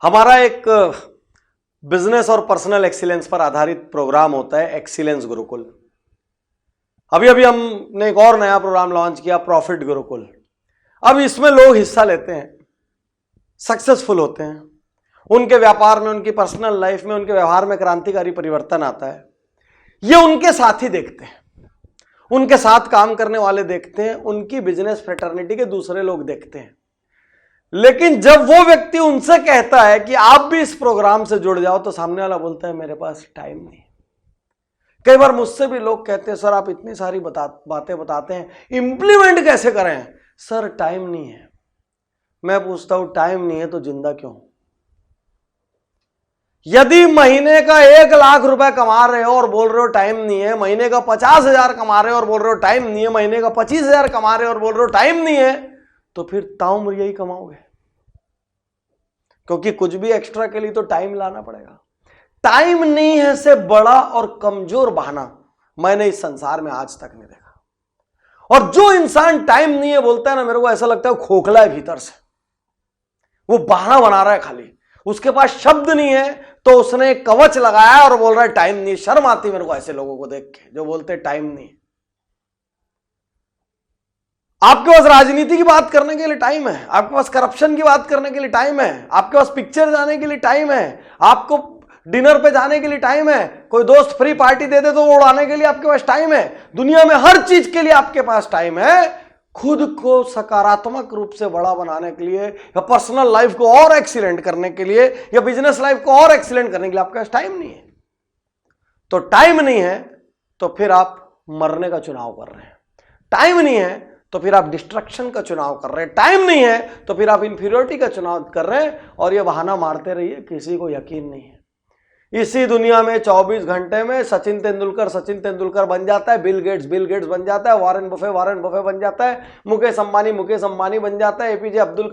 हमारा एक बिजनेस और पर्सनल एक्सीलेंस पर आधारित प्रोग्राम होता है एक्सीलेंस गुरुकुल। अभी अभी हमने एक और नया प्रोग्राम लॉन्च किया, प्रॉफिट गुरुकुल। अब इसमें लोग हिस्सा लेते हैं, सक्सेसफुल होते हैं, उनके व्यापार में, उनकी पर्सनल लाइफ में, उनके व्यवहार में क्रांतिकारी परिवर्तन आता है। ये उनके साथ ही देखते हैं, उनके साथ काम करने वाले देखते हैं, उनकी बिजनेस फ्रेटर्निटी के दूसरे लोग देखते हैं। लेकिन जब वो व्यक्ति उनसे कहता है कि आप भी इस प्रोग्राम से जुड़ जाओ, तो सामने वाला बोलता है मेरे पास टाइम नहीं। कई बार मुझसे भी लोग कहते हैं सर आप इतनी सारी बातें बताते हैं, इंप्लीमेंट कैसे करें? सर टाइम नहीं है। मैं पूछता हूं टाइम नहीं है तो जिंदा क्यों? यदि महीने का 1 लाख रुपए कमा रहे हो और बोल रहे हो टाइम नहीं है, महीने का 50,000 कमा रहे हो और बोल रहे हो टाइम नहीं है, महीने का 25,000 कमा रहे हो और बोल रहे हो टाइम नहीं है, तो फिर ताउम्र यही कमाओगे, क्योंकि कुछ भी एक्स्ट्रा के लिए तो टाइम लाना पड़ेगा। टाइम नहीं है से बड़ा और कमजोर बहाना मैंने इस संसार में आज तक नहीं देखा। और जो इंसान टाइम नहीं है बोलता है ना, मेरे को ऐसा लगता है खोखला है भीतर से, वो बहाना बना रहा है खाली, उसके पास शब्द नहीं है तो उसने एक कवच लगाया और बोल रहा है टाइम नहीं। शर्म आती मेरे को ऐसे लोगों को देख के जो बोलते हैं टाइम नहीं। आपके पास राजनीति की बात करने के लिए टाइम है, आपके पास करप्शन की बात करने के लिए टाइम है, आपके पास पिक्चर जाने के लिए टाइम है, आपको डिनर पे जाने के लिए टाइम है, कोई दोस्त फ्री पार्टी दे दे तो वो उड़ाने के लिए आपके पास टाइम है। दुनिया में हर चीज के लिए आपके पास टाइम है। खुद को सकारात्मक रूप से बड़ा बनाने के लिए, या पर्सनल लाइफ को और एक्सीलेंट करने के लिए, या बिजनेस लाइफ को और एक्सीलेंट करने के लिए आपके पास टाइम नहीं है। तो टाइम नहीं है तो फिर आप मरने का चुनाव कर रहे हैं। टाइम नहीं है तो फिर आप डिस्ट्रक्शन का चुनाव कर रहे हैं। टाइम नहीं है तो फिर आप इंफीरियरिटी का चुनाव कर रहे हैं, और ये बहाना मारते रहिए, किसी को यकीन नहीं है। इसी दुनिया में 24 घंटे में सचिन तेंदुलकर बन जाता है, बिल गेट्स बन जाता है, वारेन बफे बन जाता है, मुकेश अंबानी बन जाता है, एपीजे अब्दुल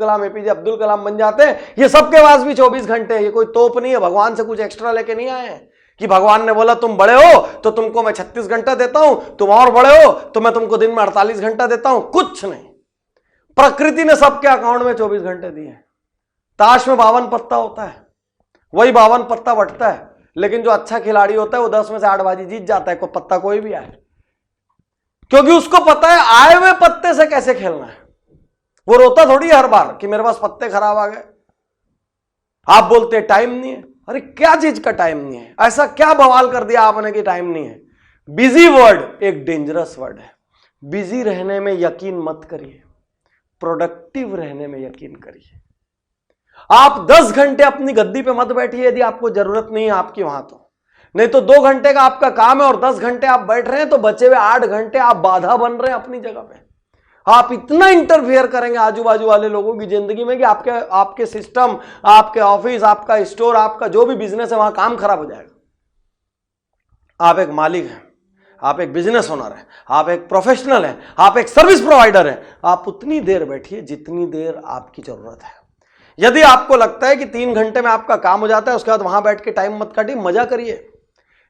कलाम बन जाते हैं। ये सबके पास भी 24 घंटे है। ये कोई तोप नहीं है, भगवान से कुछ एक्स्ट्रा लेके नहीं आए हैं कि भगवान ने बोला तुम बड़े हो तो तुमको मैं 36 घंटा देता हूं, तुम और बड़े हो तो मैं तुमको दिन में 48 घंटा देता हूं। कुछ नहीं, प्रकृति ने सबके अकाउंट में 24 घंटे दिए। ताश में 52 पत्ता होता है, वही 52 पत्ता बटता है, लेकिन जो अच्छा खिलाड़ी होता है वो 10 में से 8 बाजी जीत जाता है, कोई पत्ता कोई भी आए, क्योंकि उसको पता है आए हुए पत्ते से कैसे खेलना है। वो रोता थोड़ी हर बार कि मेरे पास पत्ते खराब आ गए। आप बोलते हैं टाइम नहीं है। अरे क्या चीज का टाइम नहीं है? ऐसा क्या बवाल कर दिया आपने कि टाइम नहीं है? बिजी वर्ड एक डेंजरस वर्ड है। बिजी रहने में यकीन मत करिए, प्रोडक्टिव रहने में यकीन करिए। आप 10 घंटे अपनी गद्दी पे मत बैठिए यदि आपको जरूरत नहीं है आपकी वहां, तो नहीं तो 2 घंटे का आपका काम है और 10 घंटे आप बैठ रहे हैं, तो बचे हुए 8 घंटे आप बाधा बन रहे हैं अपनी जगह पे। आप इतना इंटरफेयर करेंगे आजू बाजू वाले लोगों की जिंदगी में कि आपके सिस्टम, आपके ऑफिस, आपका स्टोर, आपका जो भी बिजनेस है वहां काम खराब हो जाएगा। आप एक मालिक हैं, आप एक बिजनेस ओनर हैं, आप एक प्रोफेशनल हैं, आप एक सर्विस प्रोवाइडर हैं। आप उतनी देर बैठिए जितनी देर आपकी जरूरत है। यदि आपको लगता है कि 3 घंटे में आपका काम हो जाता है, उसके बाद वहां बैठ के टाइम मत काटिए, मजा करिए,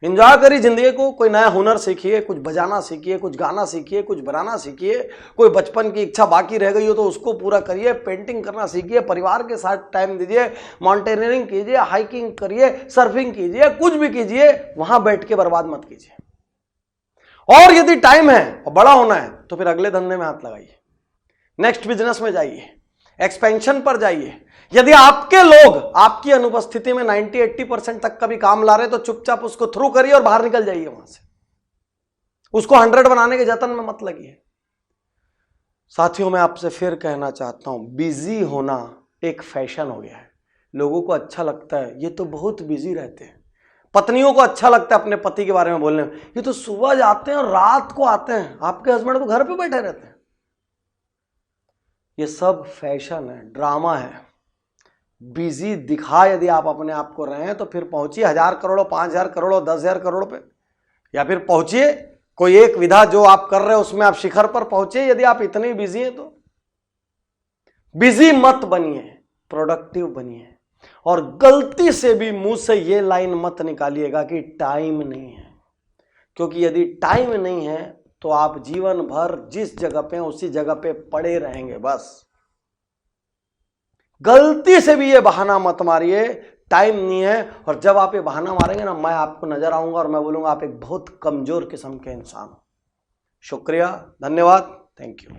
एंजॉय करिए जिंदगी को। कोई नया हुनर सीखिए, कुछ बजाना सीखिए, कुछ गाना सीखिए, कुछ बनाना सीखिए। कोई बचपन की इच्छा बाकी रह गई हो तो उसको पूरा करिए। पेंटिंग करना सीखिए, परिवार के साथ टाइम दीजिए, माउंटेनियरिंग कीजिए, हाइकिंग करिए, सर्फिंग कीजिए, कुछ भी कीजिए, वहां बैठ के बर्बाद मत कीजिए। और यदि टाइम है और बड़ा होना है तो फिर अगले धंधे में हाथ लगाइए, नेक्स्ट बिजनेस में जाइए, एक्सपेंशन पर जाइए। यदि आपके लोग आपकी अनुपस्थिति में 90-80% तक का भी काम ला रहे हैं तो चुपचाप उसको थ्रू करिए और बाहर निकल जाइए वहां से। उसको 100 बनाने के जतन में मत लगिए। साथियों, मैं आपसे फिर कहना चाहता हूं, बिजी होना एक फैशन हो गया है। लोगों को अच्छा लगता है, ये तो बहुत बिजी रहते हैं। पत्नियों को अच्छा लगता है अपने पति के बारे में बोलने में, ये तो सुबह जाते हैं और रात को आते हैं। आपके हस्बैंड तो घर पे बैठे रहते हैं। ये सब फैशन है, ड्रामा है। बिजी दिखा यदि आप अपने आप को रहे हैं तो फिर पहुंचिए 1000 करोड़, 5000 करोड़, 10,000 करोड़ पे, या फिर पहुंचिए कोई एक विधा जो आप कर रहे हो उसमें आप शिखर पर पहुंचिए। यदि आप इतने बिजी हैं तो बिजी मत बनिए, प्रोडक्टिव बनिए। और गलती से भी मुंह से ये लाइन मत निकालिएगा कि टाइम नहीं है, क्योंकि यदि टाइम नहीं है तो आप जीवन भर जिस जगह पे उसी जगह पे पड़े रहेंगे। बस गलती से भी ये बहाना मत मारिए, टाइम नहीं है। और जब आप ये बहाना मारेंगे ना, मैं आपको नजर आऊंगा और मैं बोलूंगा आप एक बहुत कमजोर किस्म के इंसान हो। शुक्रिया, धन्यवाद, थैंक यू।